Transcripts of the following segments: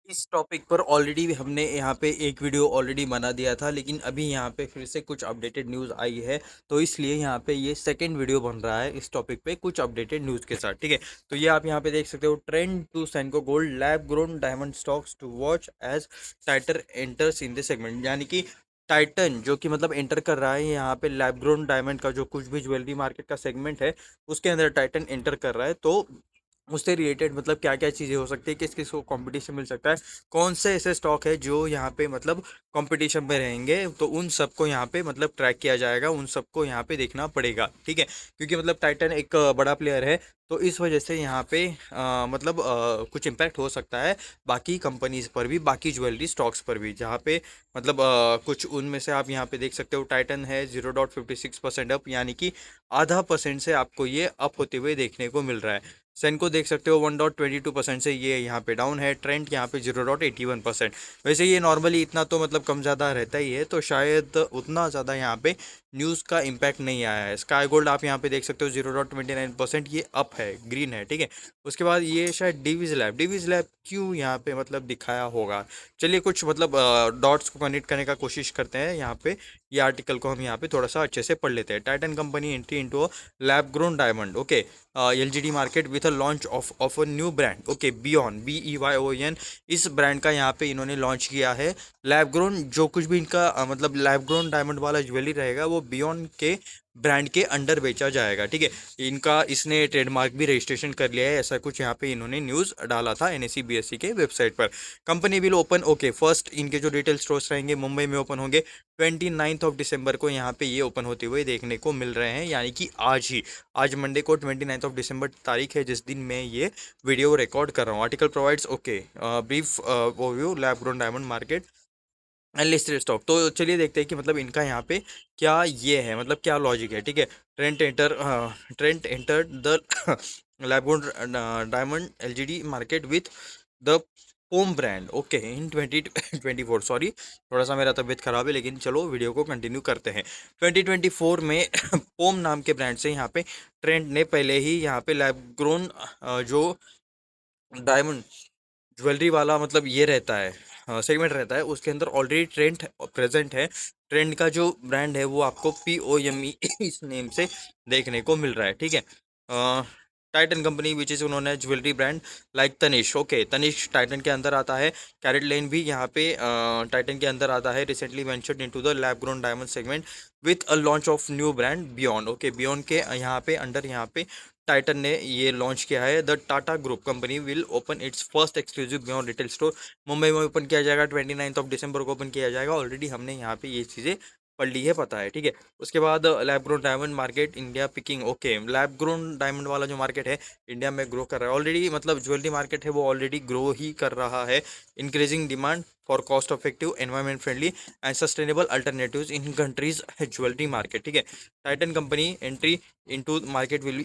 इस टॉपिक पर ऑलरेडी हमने यहाँ पे एक वीडियो ऑलरेडी बना दिया था, लेकिन अभी यहाँ पे फिर से कुछ अपडेटेड न्यूज़ आई है। तो इसलिए यहाँ पे ये सेकंड वीडियो बन रहा है इस टॉपिक पे कुछ अपडेटेड न्यूज़ के साथ। ठीक है, तो ये आप यहाँ पे देख सकते हो, trend to Senco Gold lab grown diamond stocks to watch as Titan enters in this segment. यानी कि टाइटन जो कि मतलब एंटर कर रहा है यहाँ पे लैब ग्रोन डायमंड का जो कुछ भी ज्वेलरी मार्केट का सेगमेंट है, उसके अंदर टाइटन एंटर कर रहा है। तो उससे रिलेटेड मतलब क्या क्या चीज़ें हो सकती है, किस किस को कंपटीशन मिल सकता है, कौन से ऐसे स्टॉक है जो यहाँ पे मतलब कंपटीशन में रहेंगे, तो उन सबको यहाँ पे मतलब ट्रैक किया जाएगा, उन सबको यहाँ पे देखना पड़ेगा। ठीक है, क्योंकि मतलब टाइटन एक बड़ा प्लेयर है, तो इस वजह से यहाँ पे मतलब कुछ इम्पैक्ट हो सकता है बाकी कंपनीज पर भी, बाकी ज्वेलरी स्टॉक्स पर भी, जहाँ पे मतलब कुछ उनमें से आप यहाँ पे देख सकते हो। टाइटन है 0.56% अप, यानी कि आधा परसेंट से आपको ये अप होते हुए देखने को मिल रहा है। सेनको देख सकते हो 1.22% से ये यहाँ पे डाउन है। ट्रेंड यहाँ पे 0.81%। वैसे ये नॉर्मली इतना तो मतलब कम ज़्यादा रहता ही है, तो शायद उतना ज़्यादा यहाँ पे न्यूज़ का इम्पैक्ट नहीं आया है। स्काई गोल्ड आप यहाँ पे देख सकते हो 0.29%, ये अप है, ग्रीन है। ठीक है, उसके बाद ये शायद डिवीज लैब क्यों यहाँ पे मतलब दिखाया होगा। चलिए कुछ मतलब डॉट्स को कनेक्ट करने का कोशिश करते हैं। यहाँ पे ये आर्टिकल को हम यहाँ पे थोड़ा सा अच्छे से पढ़ लेते हैं। Titan company entry into lab grown diamond, okay, LGD market with a launch of a new brand, okay, Beyon BEYON। इस ब्रांड का यहाँ पे इन्होंने लॉन्च किया है। लैब ग्रोन जो कुछ भी इनका मतलब लैब ग्रोन डायमंड वाला ज्वेलरी रहेगा, वो बियॉन के ब्रांड के अंडर बेचा जाएगा। ठीक है, इनका इसने ट्रेडमार्क भी रजिस्ट्रेशन कर लिया है, ऐसा कुछ यहाँ पे इन्होंने न्यूज़ डाला था NSE BSE के वेबसाइट पर। Company will open, okay, first इनके जो रिटेल स्टोर्स रहेंगे मुंबई में ओपन होंगे 29 को यहाँ पे ये ओपन होते हुए देखने को मिल रहे हैं, यानी कि आज ही, आज मंडे को 29 तारीख है, जिस दिन मैं ये वीडियो रिकॉर्ड कर रहा हूँ। Article provides, okay, brief overview lab grown diamond market and listed stock. तो चलिए देखते हैं कि मतलब इनका यहाँ पे क्या ये है, मतलब क्या लॉजिक है। ठीक है, Trent enter the lab grown diamond LGD market with the pome brand, okay, in 2024। Sorry, थोड़ा सा मेरा तबीयत खराब है, लेकिन चलो वीडियो को कंटिन्यू करते हैं। 2024 में पोम नाम के ब्रांड से यहाँ पे ट्रेंड ने पहले ही यहाँ पे लैब ग्रोन जो डायमंड ज्वेलरी वाला मतलब ये रहता है, सेगमेंट रहता है, उसके अंदर ऑलरेडी ट्रेंड प्रेजेंट है। ट्रेंड का जो ब्रांड है वो आपको POME इस नेम से देखने को मिल रहा है। ठीक है, टाइटन कंपनी विच इज़ उन्होंने jewellery brand like Tanish, okay, Tanish Titan के अंदर आता है। कैरेट लेन भी यहाँ पे टाइटन के अंदर आता है। Recently ventured into the lab grown diamond segment with a launch of new brand beyond, okay, beyond के यहाँ पे अंडर यहाँ पे टाइटन ने ये लॉन्च किया है। The Tata group company will open it's first exclusive beyond retail store Mumbai में ओपन किया जाएगा। 29 को ओपन किया जाएगा। ऑलरेडी हमने यहाँ पे ये चीज़ें पढ़ ली है, पता है। ठीक है, उसके बाद lab grown diamond market India picking, okay, lab grown diamond वाला जो मार्केट है इंडिया में ग्रो कर रहा है ऑलरेडी, मतलब ज्वेलरी मार्केट है वो ऑलरेडी ग्रो ही कर रहा है। Increasing demand for cost effective environment friendly and sustainable alternatives in countries jewellery market. ठीक है, Titan company entry into market will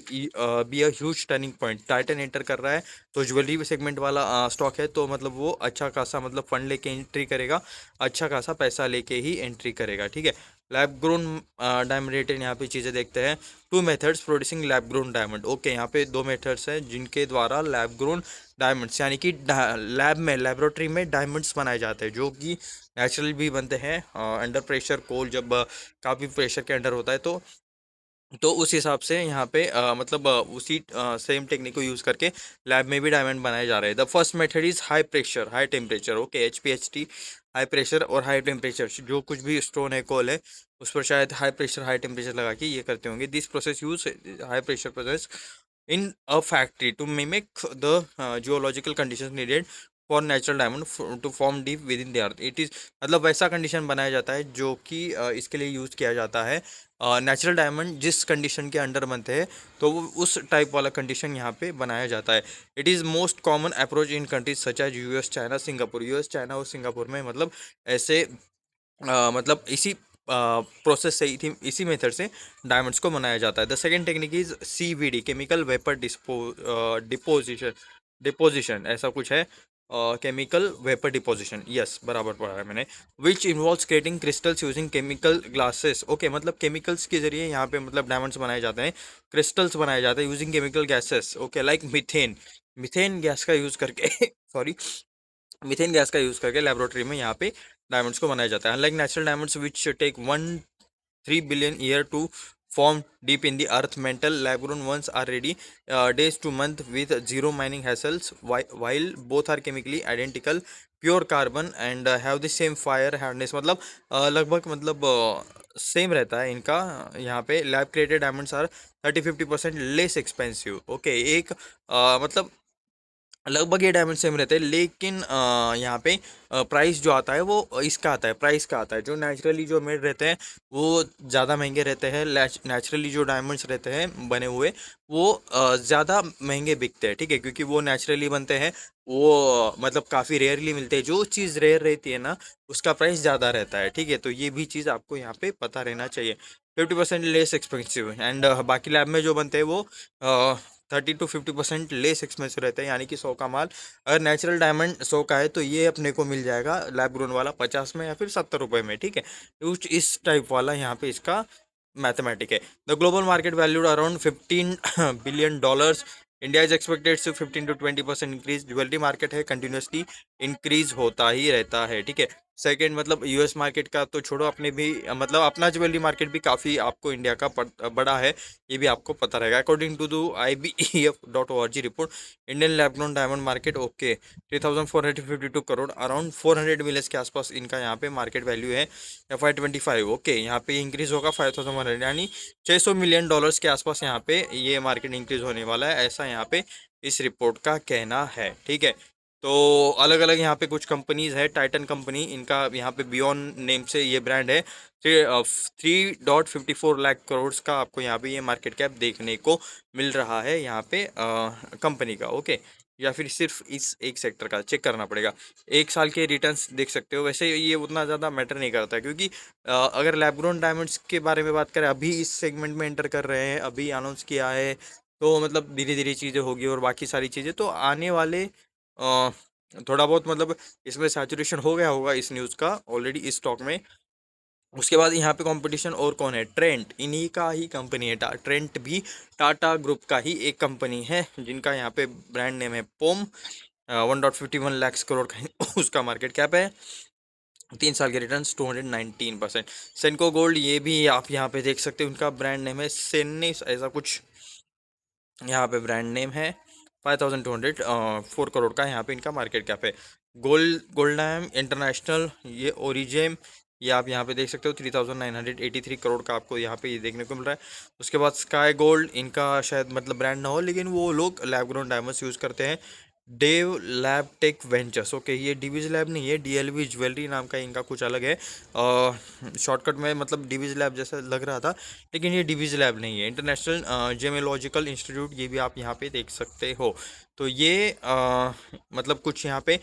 be a huge turning point. Titan enter कर रहा है तो ज्वेलरी सेगमेंट वाला स्टॉक है, तो मतलब वो अच्छा खासा मतलब फंड लेके एंट्री करेगा, अच्छा खासा पैसा लेके ही एंट्री करेगा। ठीक है, लैब ग्रोन डायमंड रेटेड यहाँ पे चीज़ें देखते हैं। Two methods producing lab grown diamond, okay, यहाँ पे दो मेथड्स हैं जिनके द्वारा लैब ग्रोन डायमंड्स, यानी कि लैब में लेबोरेटरी में डायमंड्स बनाए जाते हैं, जो कि नेचुरल भी बनते हैं अंडर प्रेशर। कोल जब काफ़ी प्रेशर के अंडर होता है, तो उस हिसाब से यहाँ पे मतलब उसी सेम टेक्निक को यूज़ करके लैब में भी डायमंड बनाए जा रहे हैं। The first method is high pressure high temperature, okay, HPHT, high pressure और हाई टेम्परेचर, जो कुछ भी स्टोन है, कोल है, उस पर शायद हाई प्रेशर हाई टेम्परेचर लगा के ये करते होंगे। This process use high pressure process in a factory to mimic the geological conditions needed for natural diamond to form deep within the earth. It is मतलब वैसा condition बनाया जाता है जो कि इसके लिए यूज़ किया जाता है। नेचुरल डायमंड जिस कंडीशन के अंडर बनते हैं, तो वो उस टाइप वाला कंडीशन यहाँ पे बनाया जाता है। It is most common approach in countries such as US China Singapore. US China और सिंगापुर में मतलब ऐसे मतलब इसी प्रोसेस से इसी मेथड से डायमंड्स को बनाया जाता है। The second technique is CVD, chemical vapour deposition deposition ऐसा कुछ है, केमिकल वेपर डिपोजिशन, यस, बराबर पढ़ा है मैंने। Which involves creating crystals using chemical glasses, okay, मतलब केमिकल्स के जरिए यहाँ पे मतलब डायमंड्स बनाए जाते हैं, क्रिस्टल्स बनाए जाते हैं using chemical gases, okay, like methane, methane gas का यूज़ करके सॉरी, मीथेन गैस का यूज़ करके लेबोरेटरी में यहाँ पे डायमंड्स को बनाया जाता है। Unlike natural diamonds which take 3 billion year to form deep in the earth, metal lab grown ones are ready days to month with zero mining hassles, while both are chemically identical, pure carbon and have the same fire hardness. मतलब लगभग मतलब same रहता है इनका। यहाँ पे lab created diamonds are 30-50% less expensive. Okay, एक मतलब लगभग ये डायमंड सेम रहते हैं, लेकिन यहाँ पे प्राइस जो आता है वो इसका आता है, प्राइस का आता है। जो नेचुरली जो मेड रहते हैं वो ज़्यादा महंगे रहते हैं। नेचुरली जो डायमंड्स रहते हैं बने हुए वो ज़्यादा महंगे बिकते हैं, ठीक है, क्योंकि वो नेचुरली बनते हैं। वो मतलब काफ़ी रेयरली मिलते हैं। जो चीज़ रेयर रहती है ना उसका प्राइस ज़्यादा रहता है, ठीक है। तो ये भी चीज़ आपको यहाँ पे पता रहना चाहिए। 50% लेस एक्सपेंसिव एंड बाकी लैब में जो बनते हैं वो 30-50% लेस एक्सपेंसिव रहता है। यानी कि 100 का माल अगर नेचुरल डायमंड 100 का है तो ये अपने को मिल जाएगा लैब ग्रोन वाला 50 में या फिर 70 रुपये में, ठीक है। कुछ इस टाइप वाला यहाँ पे इसका मैथमेटिक है। The global market valued around $15 billion। India is expected to 15-20% increase. Jewellery market है कंटिन्यूसली इंक्रीज होता ही रहता है, ठीक है। सेकेंड मतलब यूएस मार्केट का तो छोड़ो, अपने भी मतलब अपना ज्वेलरी मार्केट भी काफ़ी आपको इंडिया का बड़ा है, ये भी आपको पता रहेगा। According to the IBEF.org report, Indian lab grown diamond market okay 3,452 crore, around 400 million के आसपास इनका यहाँ पे मार्केट वैल्यू है। FY 25 ओके, यहाँ पे इंक्रीज होगा 5,100, यानी $600 मिलियन के आसपास यहाँ पे ये मार्केट इंक्रीज होने वाला है, ऐसा यहाँ पे इस रिपोर्ट का कहना है, ठीक है। तो अलग अलग यहाँ पे कुछ कंपनीज है। टाइटन कंपनी, इनका यहाँ पे बियॉन्ड नेम से ये ब्रांड है। 3.54 लाख करोड़ का आपको यहाँ पे ये मार्केट कैप देखने को मिल रहा है यहाँ पे कंपनी का, ओके। या फिर सिर्फ इस एक सेक्टर का चेक करना पड़ेगा। एक साल के रिटर्न्स देख सकते हो। वैसे ये उतना ज़्यादा मैटर नहीं करता है, क्योंकि अगर लैब ग्रोन डायमंड्स के बारे में बात करें, अभी इस सेगमेंट में एंटर कर रहे हैं, अभी अनाउंस किया है, तो मतलब धीरे धीरे चीज़ें होगी। और बाकी सारी चीज़ें तो आने वाले थोड़ा बहुत मतलब इसमें सैचुरेशन हो गया होगा इस न्यूज़ का ऑलरेडी इस स्टॉक में। उसके बाद यहाँ पे कंपटीशन और कौन है, ट्रेंट, इन्हीं का ही कंपनी है। ट्रेंट भी टाटा ग्रुप का ही एक कंपनी है, जिनका यहाँ पे ब्रांड नेम है पोम। 1.51 लाख करोड़ का उसका मार्केट कैप है। 3 साल के रिटर्न 219%। सेनको गोल्ड, ये भी आप यहाँ पे देख सकते हो, उनका ब्रांड नेम है सेनिस, ऐसा कुछ यहाँ पे ब्रांड नेम है। 5,204 करोड़ का यहाँ पे इनका मार्केट कैप है। गोल्डाम इंटरनेशनल, ये ओरिजेम, ये आप यहाँ पे देख सकते हो 3,983 करोड़ का आपको यहाँ पे ये देखने को मिल रहा है। उसके बाद स्काई गोल्ड, इनका शायद मतलब ब्रांड ना हो, लेकिन वो लोग लैब ग्रोन डायमंड्स यूज़ करते हैं। Dev lab tech ventures, okay, ये डीवीज लैब नहीं है, DLV ज्वेलरी नाम का इनका कुछ अलग है। शॉर्टकट में मतलब डीवीज लैब जैसा लग रहा था, लेकिन ये डीवीज लैब नहीं है। इंटरनेशनल जेमेलॉजिकल इंस्टीट्यूट, ये भी आप यहाँ पे देख सकते हो। तो ये मतलब कुछ यहाँ पे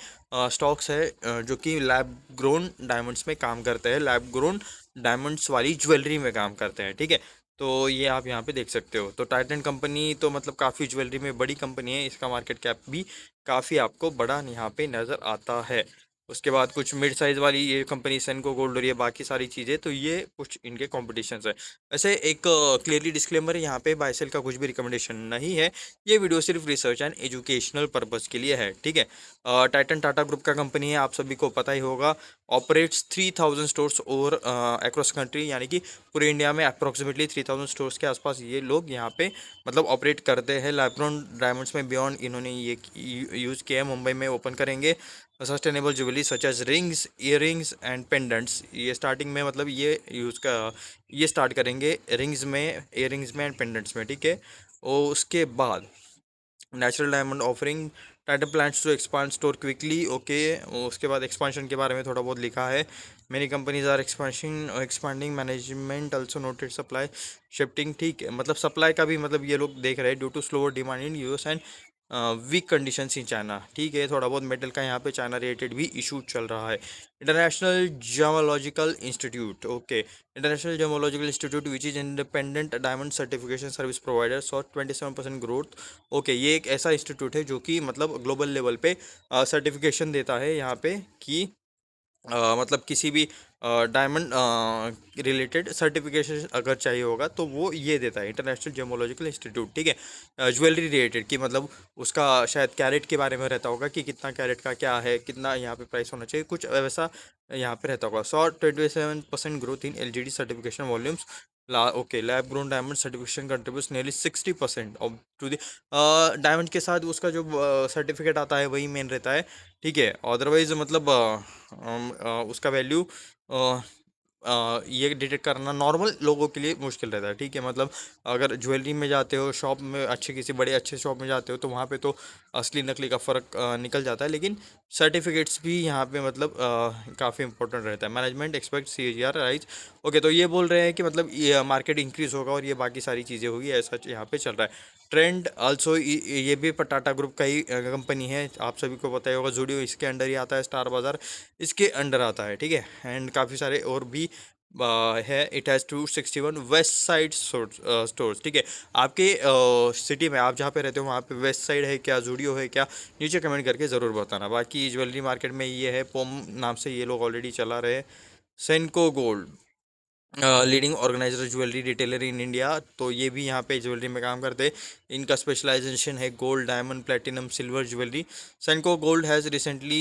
स्टॉक्स है जो कि लैब ग्रोन डायमंड्स में काम करते हैं, लैब ग्रोन डायमंड्स वाली ज्वेलरी में काम करते हैं, ठीक है। तो ये आप यहाँ पे देख सकते हो। तो टाइटन कंपनी तो मतलब काफ़ी ज्वेलरी में बड़ी कंपनी है, इसका मार्केट कैप भी काफ़ी आपको बड़ा यहाँ पे नज़र आता है। उसके बाद कुछ मिड साइज़ वाली ये कंपनी सेनको गोल्ड और ये बाकी सारी चीज़ें, तो ये कुछ इनके कॉम्पिटिशन्स है। वैसे एक क्लियरली डिस्क्लेमर, यहाँ पे बाय सेल का कुछ भी रिकमेंडेशन नहीं है, ये वीडियो सिर्फ रिसर्च एंड एजुकेशनल पर्पज़ के लिए है, ठीक है। टाइटन टाटा ग्रुप का कंपनी है, आप सभी को पता ही होगा। ऑपरेट्स 3,000 स्टोर्स और अक्रॉस कंट्री, यानी कि पूरे इंडिया में अप्रॉक्सीमेटली 3,000 स्टोर्स के आसपास ये लोग यहाँ पे मतलब ऑपरेट करते हैं। लैब्रॉन डायमंड्स में बियॉन्ड इन्होंने ये यूज़ किया है। मुंबई में ओपन करेंगे sustainable jewellery such as rings, earrings and pendants. ये स्टार्टिंग में मतलब ये स्टार्ट करेंगे रिंग्स में, ईयरिंग्स में एंड पेंडेंट्स में, ठीक है। और उसके बाद natural diamond offering, Titan plans to expand store quickly, okay. उसके बाद एक्सपांशन के बारे में थोड़ा बहुत लिखा है। Many companies are expanding, management also noted supply shifting, ठीक है। मतलब सप्लाई का भी मतलब ये लोग देख रहे हैं due to slower demand in US and weak conditions in China, ठीक है। थोड़ा बहुत मेटल का यहाँ पे चाइना रिलेटेड भी इशू चल रहा है। International gemological institute, okay, international gemological institute which is independent diamond certification service provider saw 27% growth, okay. ये एक ऐसा इंस्टीट्यूट है जो कि मतलब ग्लोबल लेवल पे सर्टिफिकेशन देता है यहाँ पे कि मतलब किसी भी डायमंड रिलेटेड सर्टिफिकेशन अगर चाहिए होगा तो वो ये देता है, इंटरनेशनल जेमोलॉजिकल इंस्टीट्यूट, ठीक है। ज्वेलरी रिलेटेड कि मतलब उसका शायद कैरेट के बारे में रहता होगा कि कितना कैरेट का क्या है, कितना यहाँ पे प्राइस होना चाहिए, कुछ वैसा यहाँ पे रहता होगा। 127% growth in LGD certification volumes. Okay, lab grown diamond certification contributes nearly 60% of to the diamond के साथ उसका जो सर्टिफिकेट आता है वही मेन रहता है, ठीक है। अदरवाइज मतलब उसका वैल्यू ये डिटेक्ट करना नॉर्मल लोगों के लिए मुश्किल रहता है, ठीक है। मतलब अगर ज्वेलरी में जाते हो शॉप में, अच्छे किसी बड़े अच्छे शॉप में जाते हो तो वहाँ पे तो असली नकली का फ़र्क निकल जाता है, लेकिन सर्टिफिकेट्स भी यहाँ पे मतलब काफ़ी इंपॉर्टेंट रहता है। Management expect CAGR rise. Okay, तो ये बोल रहे हैं कि मतलब ये मार्केट इंक्रीज होगा और ये बाकी सारी चीज़ें होगी, ऐसा यहाँ पे चल रहा है। ट्रेंड आल्सो, ये भी टाटा ग्रुप का ही कंपनी है, आप सभी को पता ही होगा। जूडियो इसके अंडर ही आता है, स्टार बाज़ार इसके अंडर आता है, ठीक है। एंड काफ़ी सारे और भी है। It has 261 west side stores, ठीक है। आपके सिटी में, आप जहाँ पे रहते हो वहाँ पे वेस्ट साइड है क्या, जूडियो है क्या, नीचे कमेंट करके ज़रूर बताना। बाकी ज्वेलरी मार्केट में ये है, पोम नाम से ये लोग ऑलरेडी चला रहे हैं। Senco Gold, leading organiser jewellery retailer in India, तो ये भी यहाँ पे ज्वेलरी में काम करते हैं। इनका स्पेशलाइजेशन है gold, diamond, platinum, silver jewellery. Senco gold has recently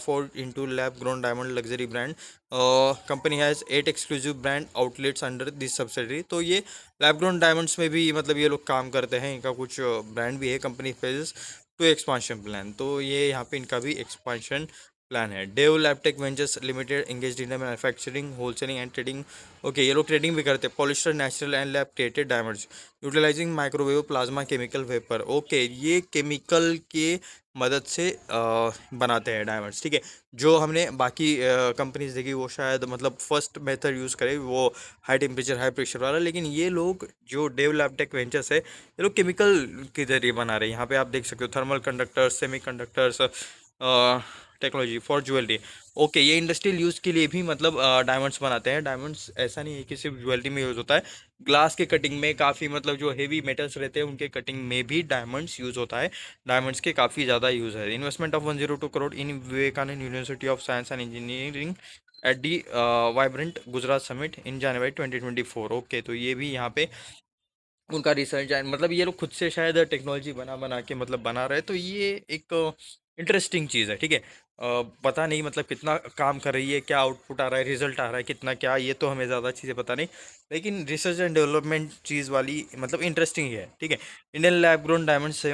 forayed into lab grown diamond luxury brand. Company has 8 exclusive brand outlets under this subsidiary. तो ये लैब ग्रोन डायमंड्स में भी मतलब ये लोग काम करते हैं, इनका कुछ ब्रांड भी है। Company phases to expansion plan, तो ये यहाँ पे इनका भी एक्सपांशन प्लान है। Dev Labtech Ventures Limited engaged in manufacturing, wholesaling and trading. Okay, ये लोग ट्रेडिंग भी करते हैं। Polisher natural and lab created diamonds utilising microwave plasma chemical vapour. Okay, ये केमिकल के मदद से बनाते हैं डायमंड्स, ठीक है। जो हमने बाकी कंपनीज देखी वो शायद मतलब फर्स्ट मेथड यूज़ करे, वो हाई टेम्परेचर हाई प्रेशर वाला, लेकिन ये लोग जो डेव लैबटेक वेंचर्स है ये लोग केमिकल के जरिए बना रहे हैं। यहाँ पे आप देख सकते हो thermal conductors, semi conductors technology for jewellery. Okay, ये इंडस्ट्रियल यूज़ के लिए भी मतलब डायमंड्स बनाते हैं। डायमंड्स ऐसा नहीं है कि सिर्फ ज्वेलरी में यूज़ होता है, ग्लास के कटिंग में काफ़ी मतलब जो हेवी मेटल्स रहते हैं उनके कटिंग में भी डायमंड्स यूज़ होता है। डायमंड्स के काफ़ी ज़्यादा यूज़ है। Investment of 102 crore in Vivekananda university of science and engineering at the vibrant Gujarat summit in January 2024। Okay, तो ये भी यहाँ पे उनका रिसर्च एंड मतलब ये लोग खुद से शायद टेक्नोलॉजी बना बना के मतलब बना रहे हैं, तो ये एक इंटरेस्टिंग चीज़ है, ठीक है। पता नहीं मतलब कितना काम कर रही है, क्या आउटपुट आ रहा है, रिजल्ट आ रहा है कितना, क्या, ये तो हमें ज़्यादा चीज़ें पता नहीं, लेकिन रिसर्च एंड डेवलपमेंट चीज़ वाली मतलब इंटरेस्टिंग ही है, ठीक है। Indian lab grown diamonds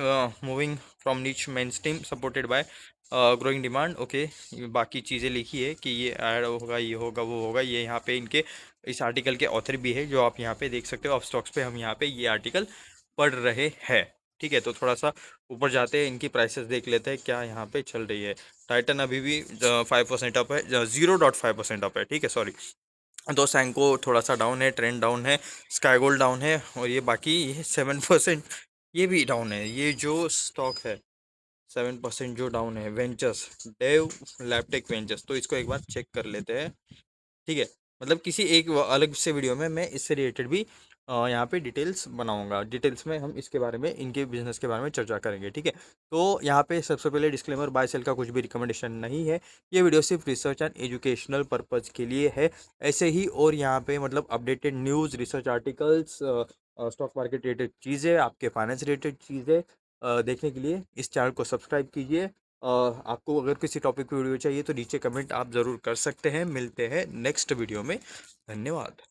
moving from niche mainstream supported by growing demand. Okay, बाकी चीज़ें लिखी है कि ये ऐड होगा, ये होगा, वो होगा। ये यहाँ पे इनके इस आर्टिकल के ऑथर भी है, जो आप यहाँ पे देख सकते हो। ऑफ स्टॉक्स पे हम यहाँ पे ये आर्टिकल पढ़ रहे हैं, ठीक है। तो थोड़ा सा ऊपर जाते हैं, इनकी प्राइसेस देख लेते हैं क्या यहाँ पे चल रही है। टाइटन अभी भी 5% अप है, 0.5% अप है, ठीक है, सॉरी। तो सैंको थोड़ा सा डाउन है, ट्रेंड डाउन है, स्काई गोल्ड डाउन है, और ये बाकी ये 7% ये भी डाउन है। ये जो स्टॉक है 7% जो डाउन है, वेंचर्स, डेव लैबटेक वेंचर्स, तो इसको एक बार चेक कर लेते हैं, ठीक है। मतलब किसी एक अलग से वीडियो में मैं इससे रिलेटेड भी यहाँ पे डिटेल्स बनाऊंगा। डिटेल्स में हम इसके बारे में, इनके बिजनेस के बारे में चर्चा करेंगे, ठीक है। तो यहाँ पे सबसे पहले डिस्क्लेमर, बाय सेल का कुछ भी रिकमेंडेशन नहीं है। ये वीडियो सिर्फ रिसर्च एंड एजुकेशनल पर्पज़ के लिए है। ऐसे ही और यहाँ पे मतलब updated news, research articles, stock market related चीज़ें, आपके फाइनेंस रिलेटेड चीज़ें देखने के लिए इस चैनल को सब्सक्राइब कीजिए। आपको अगर किसी टॉपिक पे वीडियो चाहिए तो नीचे कमेंट आप ज़रूर कर सकते हैं। मिलते हैं नेक्स्ट वीडियो में। धन्यवाद।